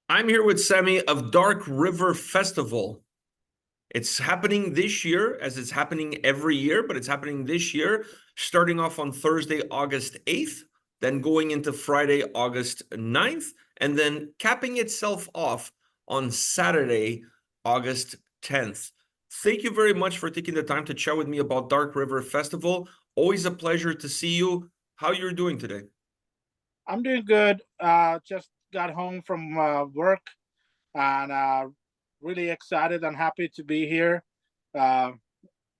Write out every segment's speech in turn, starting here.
I'm here with Sammy of Dark River Festival. It's happening this year, as it's happening every year, but it's happening this year, starting off on Thursday, August 8th, then going into Friday, August 9th, and then capping itself off on Saturday, August 10th. Thank you very much for taking the time to chat with me about Dark River Festival. Always a pleasure to see you. How you're doing today? I'm doing good. Just got home from work and really excited and happy to be here. Uh,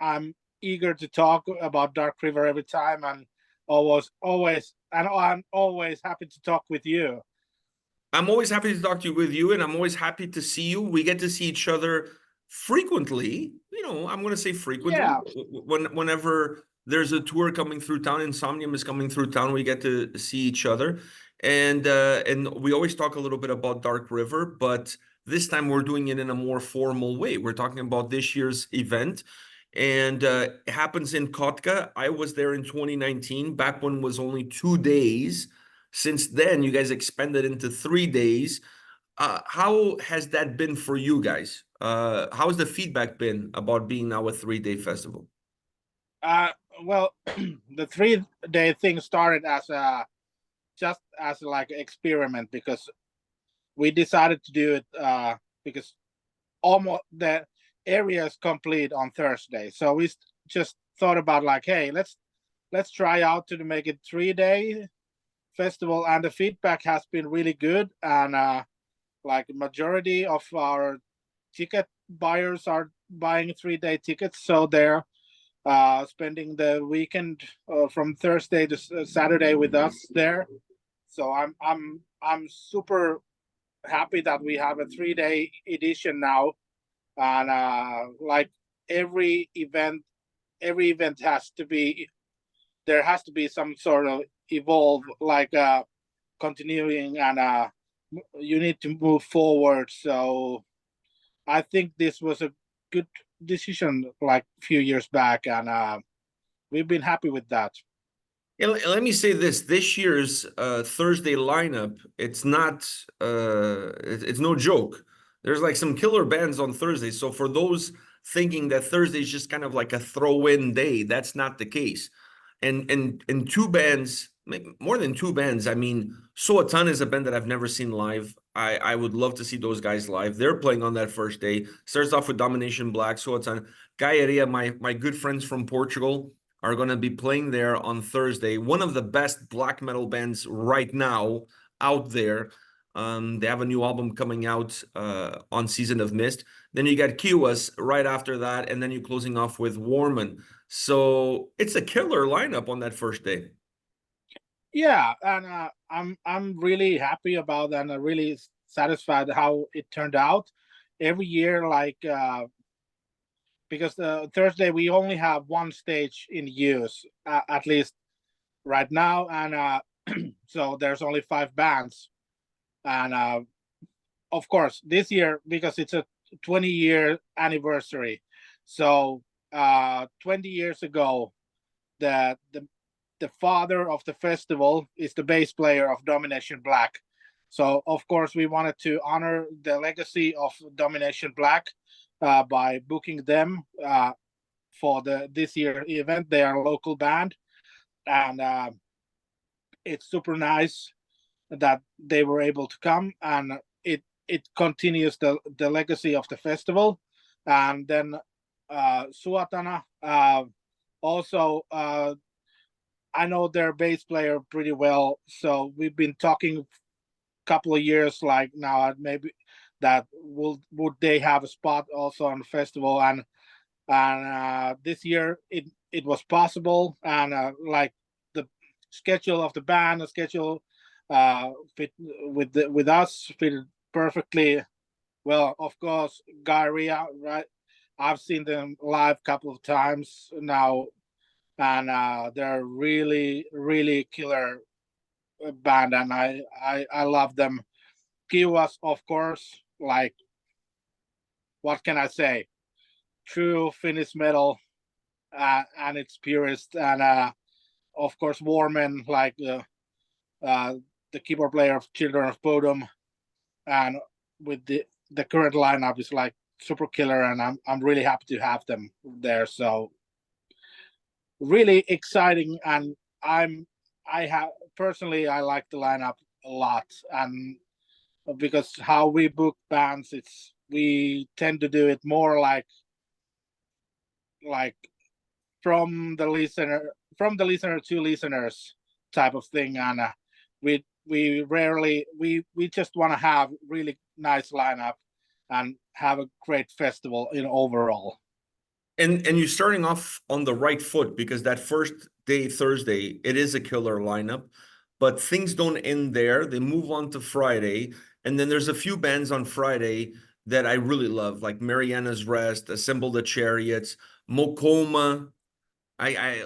I'm eager to talk about Dark River every time, and I'm always happy to talk with you. I'm always happy to talk to you with you, and I'm always happy to see you. We get to see each other frequently. I'm going to say frequently. Yeah, Whenever there's a tour coming through town, Insomnium is coming through town, we get to see each other, and we always talk a little bit about Dark River, but this time we're doing it in a more formal way. We're talking about this year's event. And it happens in Kotka. I was there in 2019, back when it was only 2 days. Since then, you guys expanded into 3 days. How has that been for you guys? How has the feedback been about being now a 3 day festival? uh, well, the 3 day thing started as just as like experiment because we decided to do it because almost the area is complete on Thursday. So we just thought about like, hey, let's try out to make it 3 day festival, and the feedback has been really good. And like majority of our ticket buyers are buying 3 day tickets, so they're spending the weekend from Thursday to Saturday with us there. So I'm super happy that we have a 3 day edition now, and like every event has to be, there has to be some sort of evolve, like continuing, and you need to move forward. So I think this was a good decision like a few years back, and we've been happy with that. Yeah, let me say this year's Thursday lineup, it's not it's no joke. There's like some killer bands on Thursday. So for those thinking that Thursday is just kind of like a throw-in day, that's not the case. And two bands, more than two bands. I mean, So a Ton is a band that I've never seen live. I would love to see those guys live. They're playing on that first day. Starts off with Domination Black, So a Ton. Gaia, my good friends from Portugal, are going to be playing there on Thursday. One of the best black metal bands right now out there. They have a new album coming out on Season of Mist. Then you got Kiwas right after that, and then you're closing off with Warman. So it's a killer lineup on that first day. Yeah, and I'm really happy about that, and really satisfied how it turned out. Every year, like because Thursday we only have one stage in use, at least right now, and so there's only 5 bands, and of course this year, because it's a 20-year anniversary, so 20 years ago, the father of the festival is the bass player of Domination Black. So of course we wanted to honor the legacy of Domination Black by booking them for the this year event. They are a local band, and it's super nice that they were able to come, and it continues the legacy of the festival. And then Suatana, also I know their bass player pretty well, so we've been talking a couple of years, like now maybe that would they have a spot also on the festival, and this year it was possible, and like the schedule of the band, the schedule fit with us fitted perfectly well. Of course, Gaia, right? I've seen them live a couple of times now, and they're really killer band, and I love them. Kiwas, of course, like what can I say? True Finnish metal and its purest, and of course Warman, like uh, the keyboard player of Children of Bodom, and with the current lineup is like super killer, and I'm really happy to have them there. So really exciting, and I have personally I like the lineup a lot, and because how we book bands, it's we tend to do it more like from the listener to listeners type of thing, and we rarely we just want to have really nice lineup and have a great festival in overall. And you're starting off on the right foot because that first day, Thursday, it is a killer lineup, but things don't end there. They move on to Friday, and then there's a few bands on Friday that I really love, like Mariana's Rest, Assemble the Chariots, Mokoma. I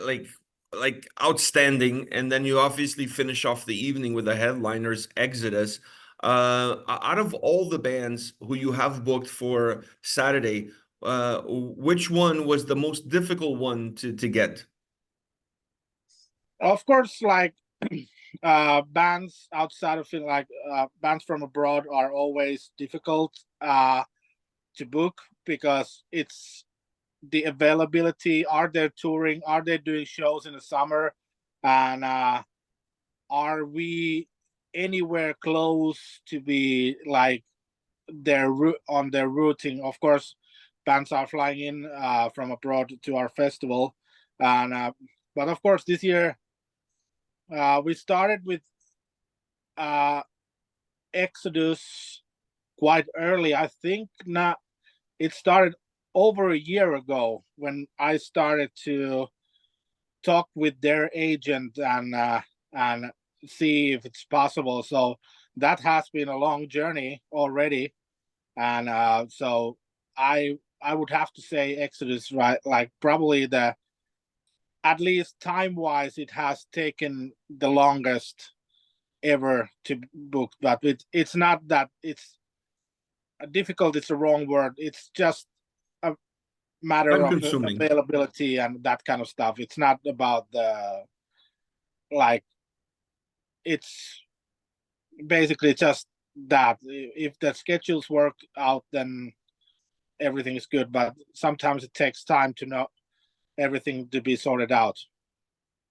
like outstanding. And then you obviously finish off the evening with the headliners, Exodus. Out of all the bands who you have booked for Saturday, which one was the most difficult one to get? Of course, like bands outside of Finland, like bands from abroad are always difficult to book because it's the availability. Are they touring? Are they doing shows in the summer? And are we anywhere close to be like their on their routing? Of course, bands are flying in from abroad to our festival, and but of course this year we started with Exodus quite early. I think not. It started over a year ago when I started to talk with their agent and see if it's possible. So that has been a long journey already, and so I would have to say Exodus, right? Like probably the at least time wise, it has taken the longest ever to book. But it's not that it's difficult. It's the wrong word. It's just a matter Time of consuming. availability and that kind of stuff. It's not about the like. It's basically just that if the schedules work out, then everything is good. But sometimes it takes time to know everything to be sorted out.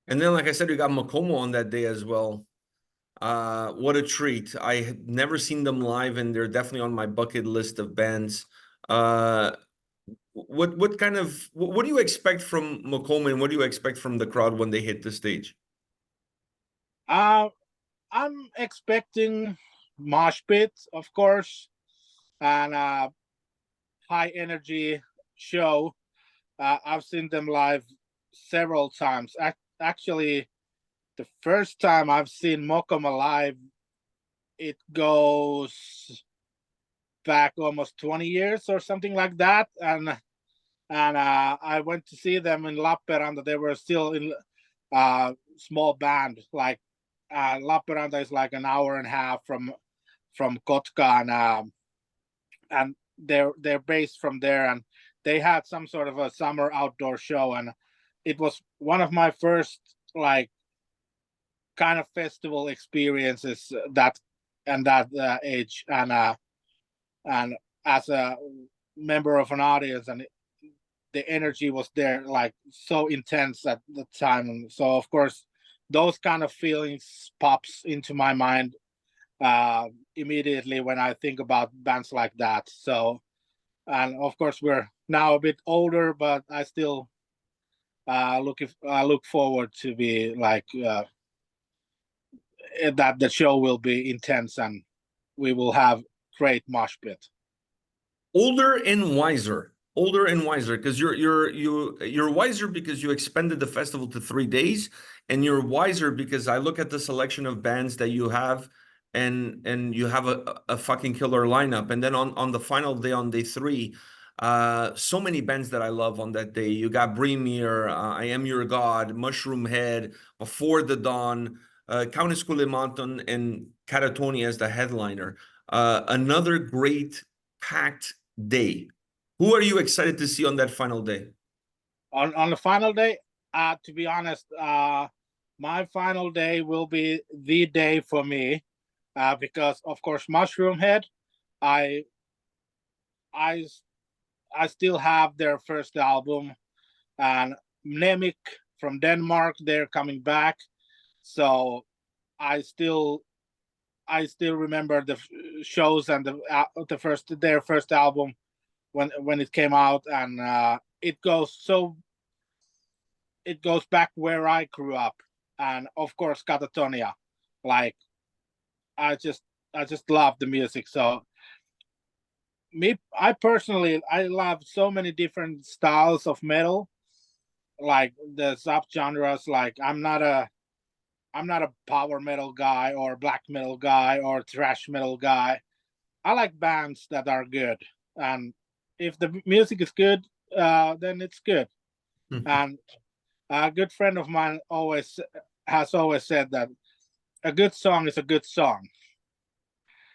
And then, like I said, we got Macomo on that day as well. What a treat. I had never seen them live, and they're definitely on my bucket list of bands. Uh, what kind of what do you expect from Macomb, and what do you expect from the crowd when they hit the stage? Uh, I'm expecting mosh pit, of course, and high energy show. I've seen them live several times. Actually, the first time I've seen Mokoma live, it goes back almost 20 years or something like that, and I went to see them in Lappeenranta. They were still in small band. Like Lappeenranta is like an hour and a half from Kotka, and they're based from there. And they had some sort of a summer outdoor show, and it was one of my first like kind of festival experiences that and that age, and as a member of an audience, and the energy was there like so intense at the time. And so of course those kind of feelings pops into my mind immediately when I think about bands like that. So and of course we're now a bit older, but I still look forward to be like that the show will be intense and we will have great mosh pit. Older and wiser, because you're wiser because you expanded the festival to 3 days, and you're wiser because I look at the selection of bands that you have, and you have a fucking killer lineup. And then on the final day, on day three, so many bands that I love on that day. You got Brimir, I Am Your God, Mushroom Head, Before the Dawn, Countess Kulimanton, and Catatonia as the headliner. Another great packed day. Who are you excited to see on that final day? On the final day, to be honest, my final day will be the day for me because of course Mushroom Head. I I I still have their first album, and Nemik from Denmark, they're coming back. So I still I still remember the shows and their first album when it came out, and it goes back where I grew up, and of course Katatonia. Like I just I just love the music. So I personally I love so many different styles of metal, like the subgenres. Like I'm not a power metal guy or black metal guy or thrash metal guy. I like bands that are good, and if the music is good, then it's good. And a good friend of mine always said that a good song is a good song.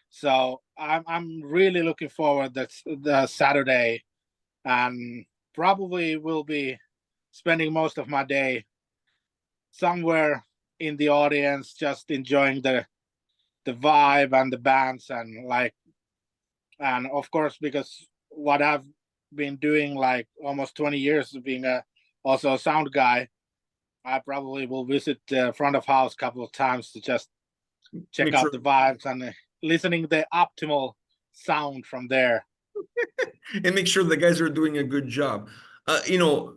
So I'm really looking forward that the Saturday, and probably will be spending most of my day somewhere in the audience, just enjoying the vibe and the bands, and like, and of course, because what I've been doing like almost 20 years, being also a sound guy, I probably will visit the front of house a couple of times to just check Make out sure the vibes and listening the optimal sound from there. and make sure the guys are doing a good job. You know,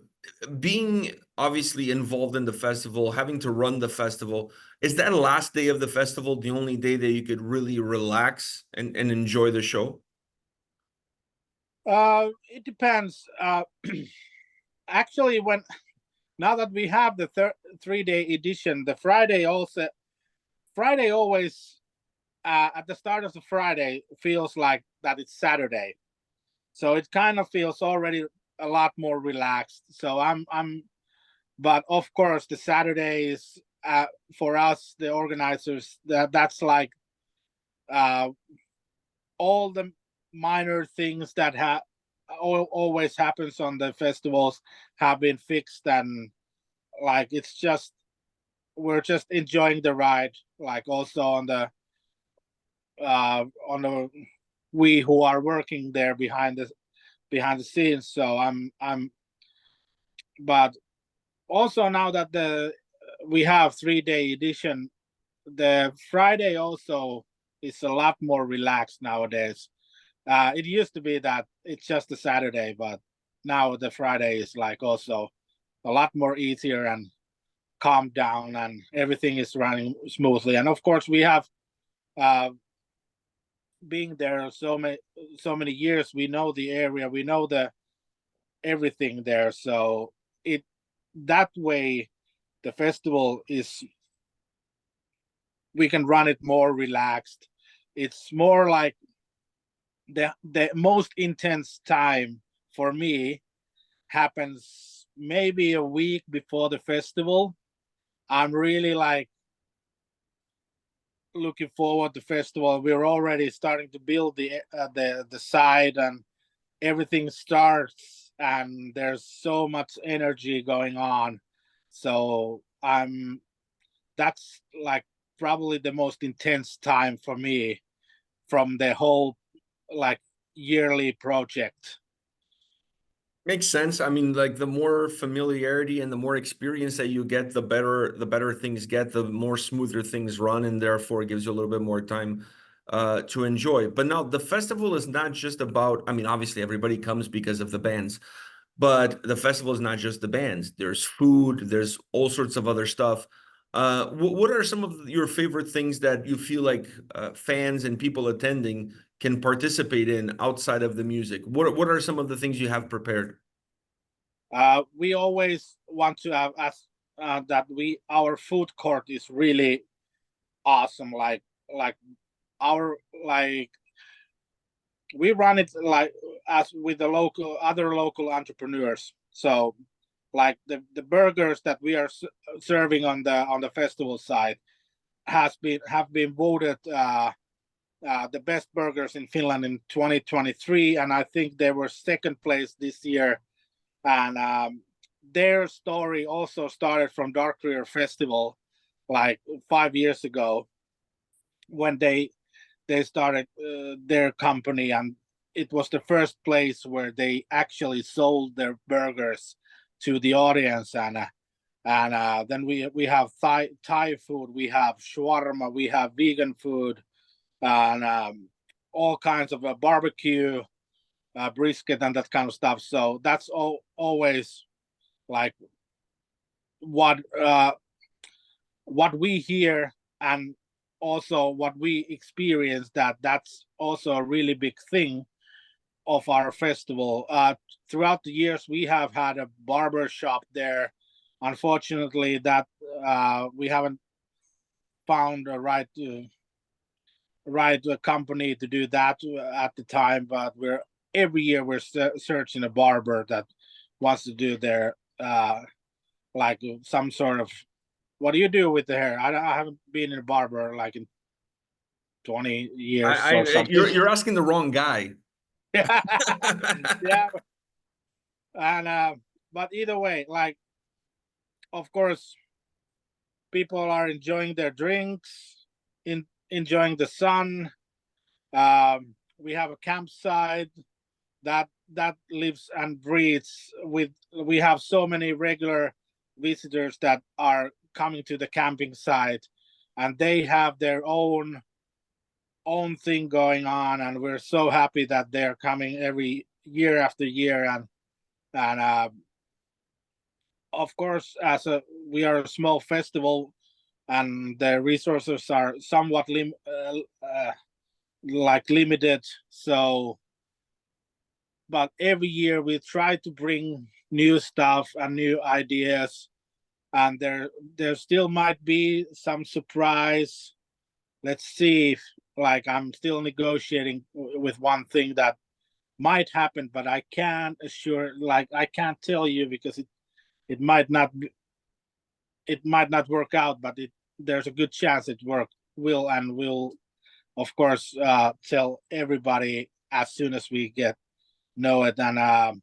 being obviously involved in the festival, having to run the festival, is that last day of the festival the only day that you could really relax and enjoy the show? It depends. Actually, when now that we have the 3-day edition, the Friday always at the start of the Friday feels like that it's Saturday, so it kind of feels already a lot more relaxed. So but of course the Saturday is for us the organizers, that's like uh, all the minor things that always happens on the festivals have been fixed, and like it's just we're just enjoying the ride, like also on the we who are working there behind the scenes. So I'm but also now that the we have 3-day edition, the Friday also is a lot more relaxed nowadays. It used to be that it's just a Saturday, but now the Friday is like also a lot more easier and calmed down, and everything is running smoothly. And of course, we have uh, being there so many years. We know the area, we know the everything there. So it that way, the festival is we can run it more relaxed. It's more like the most intense time for me happens maybe a week before the festival. I'm really like looking forward to festival. We're already starting to build the site, and everything starts, and there's so much energy going on. So I'm that's like probably the most intense time for me from the whole like yearly project. Makes sense. I mean, like the more familiarity and the more experience that you get, the better things get, the more smoother things run, and therefore it gives you a little bit more time to enjoy. But now the festival is not just about, I mean, obviously everybody comes because of the bands, but the festival is not just the bands. There's food, there's all sorts of other stuff. What are some of your favorite things that you feel like fans and people attending can participate in outside of the music? What are some of the things you have prepared? We always want to have as that we our food court is really awesome. Like our like we run it like as with the other local entrepreneurs. So like the burgers that we are serving on the festival side have been voted the best burgers in Finland in 2023, and I think they were second place this year. And their story also started from Dark Rear Festival like 5 years ago, when they started their company, and it was the first place where they actually sold their burgers to the audience. And then we have Thai food, we have shawarma, we have vegan food, and all kinds of barbecue, brisket, and that kind of stuff. So that's always like what what we hear, and also what we experience, that's also a really big thing of our festival. Throughout the years, we have had a barber shop there. Unfortunately, that we haven't found a right company to do that at the time. But we're every year we're searching a barber that wants to do their like some sort of, what do you do with the hair? I haven't been in a barber like in 20 years or something. You're asking the wrong guy. Yeah, yeah, and but either way, like, of course, people are enjoying their drinks, enjoying the sun. We have a campsite that lives and breathes with. We have so many regular visitors that are coming to the camping site, and they have their own thing going on, and we're so happy that they're coming every year after year. And of course, we are a small festival, and the resources are somewhat like limited. So, but every year we try to bring new stuff and new ideas, and there still might be some surprise. Let's see if, like, I'm still negotiating with one thing that might happen, but I can't assure, like, I can't tell you because it might not work out, but there's a good chance it will, and will, of course, tell everybody as soon as we get know it. And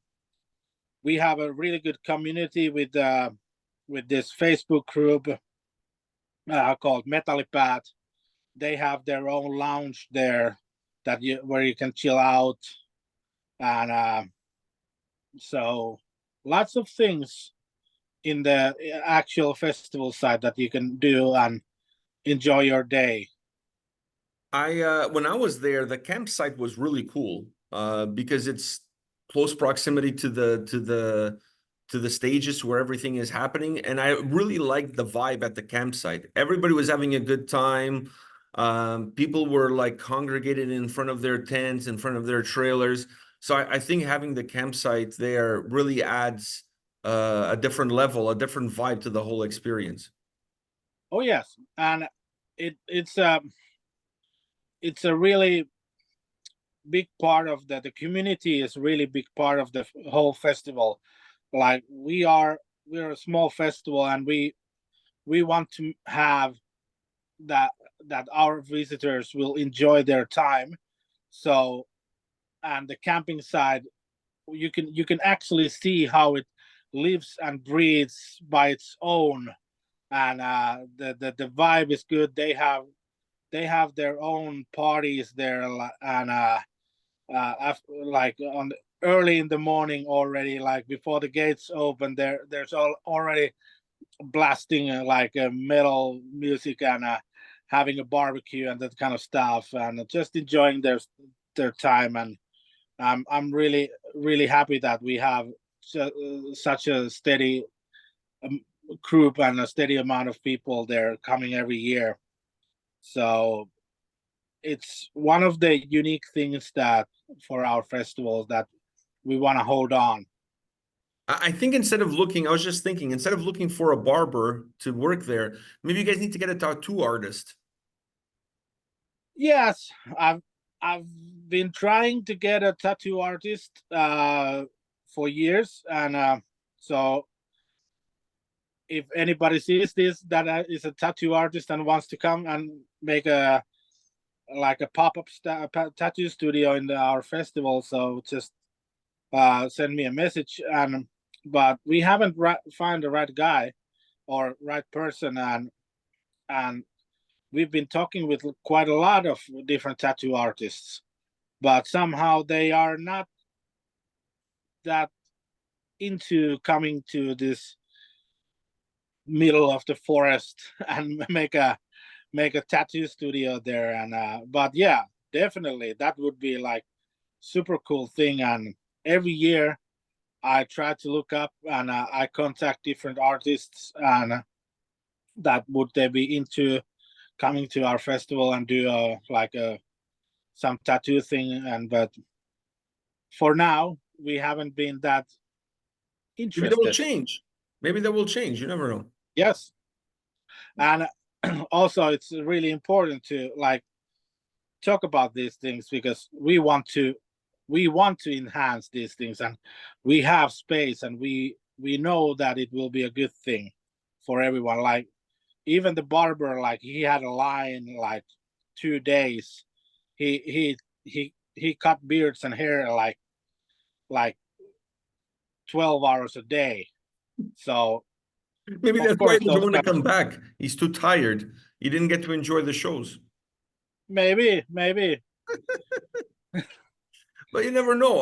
we have a really good community with this Facebook group called Metallipaat. They have their own lounge there where you can chill out, and so lots of things in the actual festival side that you can do and enjoy your day. When I was there, the campsite was really cool because it's close proximity to the stages where everything is happening, and I really liked the vibe at the campsite. Everybody was having a good time. People were like congregated in front of their tents, in front of their trailers. So I think having the campsite there really adds a different level, a different vibe to the whole experience. Oh yes, and it's a really big part of the community, is really big part of the whole festival. Like, we're a small festival, and we want to have that our visitors will enjoy their time. So, and the camping side, you can actually see how it lives and breathes by its own. And the vibe is good. They have their own parties there, and after, like, on early in the morning already, like before the gates open, there's already blasting like metal music, and having a barbecue and that kind of stuff, and just enjoying their time. And I'm really happy that we have such a steady group and a steady amount of people there coming every year. So it's one of the unique things that for our festivals that we want to hold on. I think I was just thinking, instead of looking for a barber to work there, maybe you guys need to get a tattoo artist. Yes, I've been trying to get a tattoo artist for years, and so if anybody sees this that is a tattoo artist and wants to come and make a like a pop-up tattoo studio in our festival, so just send me a message. And but we haven't found the right guy or right person, and we've been talking with quite a lot of different tattoo artists, but somehow they are not that into coming to this middle of the forest and make a tattoo studio there. And but yeah, definitely that would be like super cool thing. And every year I try to look up and I contact different artists and that would they be into coming to our festival and do like some tattoo thing. And but for now we haven't been that Maybe that will interested. change. Maybe that will change. You never know. Yes, and also it's really important to like talk about these things because we want to enhance these things, and we have space, and we know that it will be a good thing for everyone. Like even the barber, like he had a line like 2 days. He cut beards and hair like 12 hours a day. So Maybe of that's why course he doesn't those want to guys, come back. He's too tired. He didn't get to enjoy the shows. maybe. But you never know.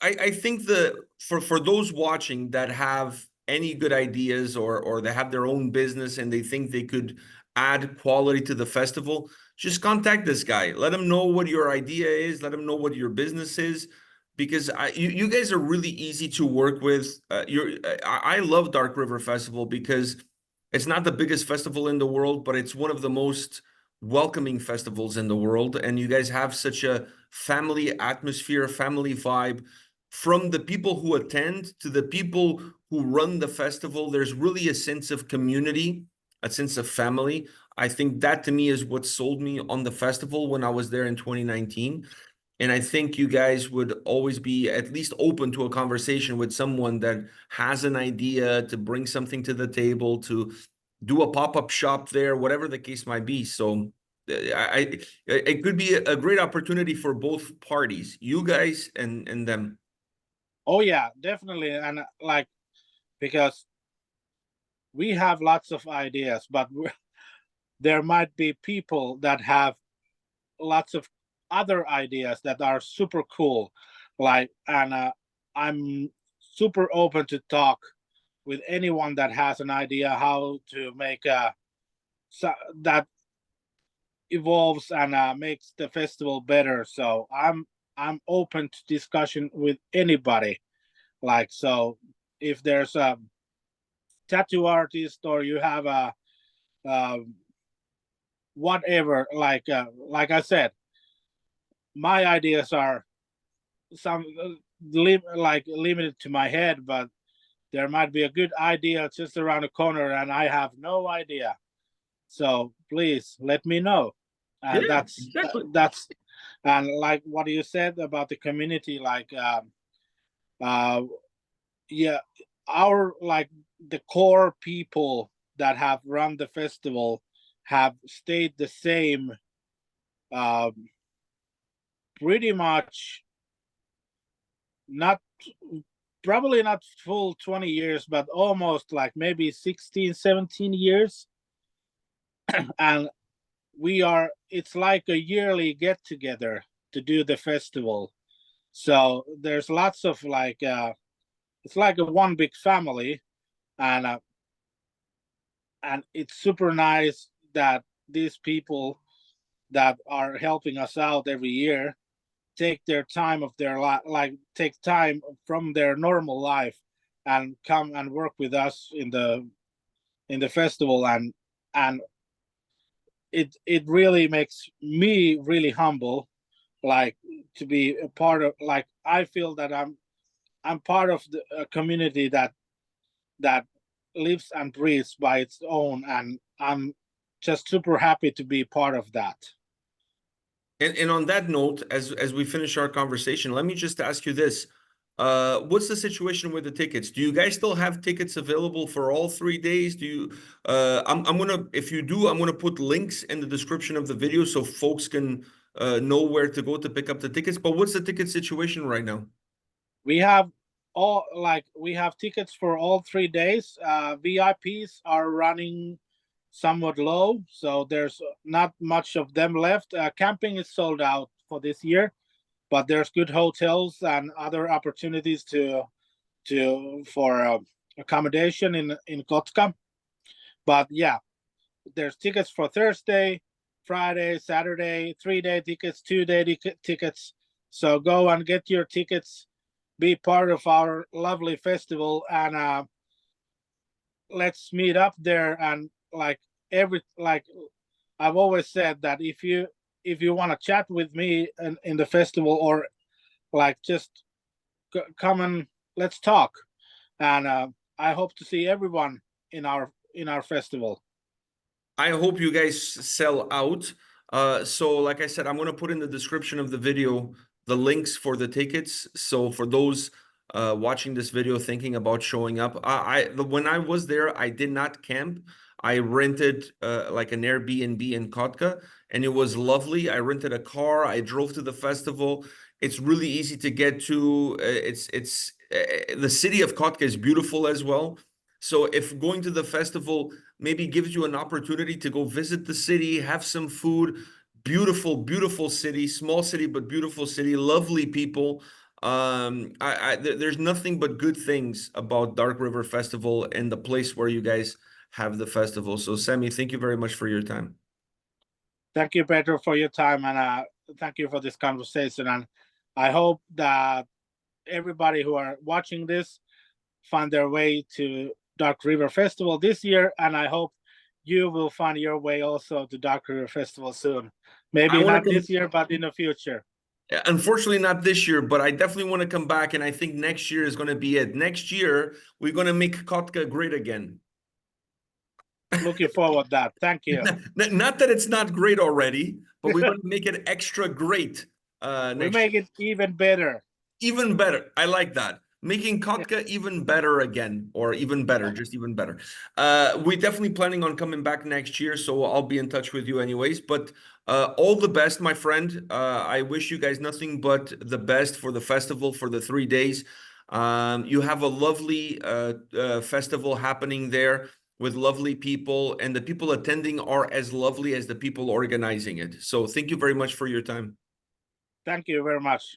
I think the for those watching that have any good ideas or they have their own business and they think they could add quality to the festival, just contact this guy. Let him know what your idea is. Let him know what your business is, because you guys are really easy to work with. I love Dark River Festival because it's not the biggest festival in the world, but it's one of the most welcoming festivals in the world, and you guys have such a family atmosphere, family vibe. From the people who attend to the people who run the festival, there's really a sense of community, a sense of family. I think that to me is what sold me on the festival when I was there in 2019. And I think you guys would always be at least open to a conversation with someone that has an idea to bring something to the table, to do a pop-up shop there, whatever the case might be. So it could be a great opportunity for both parties, you guys and them. Oh yeah, definitely. And like because we have lots of ideas, but there might be people that have lots of other ideas that are super cool. Like, and I'm super open to talk with anyone that has an idea how to make that evolves and makes the festival better. So I'm open to discussion with anybody. Like, so if there's a tattoo artist or you have a uh, whatever, like I said, my ideas are some like limited to my head, but there might be a good idea just around the corner and I have no idea. So please let me know. And Yeah, exactly. that's and like what you said about the community, like uh yeah, our like the core people that have run the festival have stayed the same, um pretty much, not probably not full 20 years, but almost like maybe 16, 17 years. And we are, it's like a yearly get together to do the festival. So there's lots of like, it's like a one big family. And, and it's super nice that these people that are helping us out every year take their time of their like take time from their normal life and come and work with us in the festival. And it really makes me really humble, like to be a part of, like I feel that I'm part of the a community that lives and breathes by its own, and I'm just super happy to be part of that. And on that note, as we finish our conversation, let me just ask you this. What's the situation with the tickets? Do you guys still have tickets available for all 3 days? Do you I'm gonna, if you do, I'm gonna put links in the description of the video so folks can know where to go to pick up the tickets. But what's the ticket situation right now? We have all, like we have tickets for all 3 days. VIPs are running somewhat low, so there's not much of them left. Camping is sold out for this year, but there's good hotels and other opportunities for accommodation in Kotka. But yeah, there's tickets for Thursday, Friday, Saturday, 3-day tickets, 2-day tickets. So go and get your tickets, be part of our lovely festival, and let's meet up there. And like I've always said, that if you want to chat with me in the festival, or like just come and let's talk. And I hope to see everyone in our festival. I hope you guys sell out. So like I said, I'm going to put in the description of the video the links for the tickets. So for those watching this video thinking about showing up, when I was there, I did not camp. I rented like an Airbnb in Kotka, and it was lovely. I rented a car. I drove to the festival. It's really easy to get to. The city of Kotka is beautiful as well. So if going to the festival maybe gives you an opportunity to go visit the city, have some food, beautiful, beautiful city, small city, but beautiful city, lovely people. There's nothing but good things about Dark River Festival and the place where you guys have the festival. So Sammy, thank you very much for your time. Thank you, Pedro, for your time, and thank you for this conversation. And I hope that everybody who are watching this find their way to Dark River Festival this year, and I hope you will find your way also to Dark River Festival soon. Maybe not this year, but in the future. Unfortunately, not this year, but I definitely want to come back, and I think next year is going to be it. Next year, we're going to make Kotka great again. Looking forward to that. Thank you. Not that it's not great already, but we're going to make it extra great. We make it even better. Even better. I like that. Making Kotka even better again, or even better, just even better. We're definitely planning on coming back next year, so I'll be in touch with you anyways. But all the best, my friend. I wish you guys nothing but the best for the festival for the 3 days. You have a lovely festival happening there with lovely people, and the people attending are as lovely as the people organizing it. So thank you very much for your time. Thank you very much.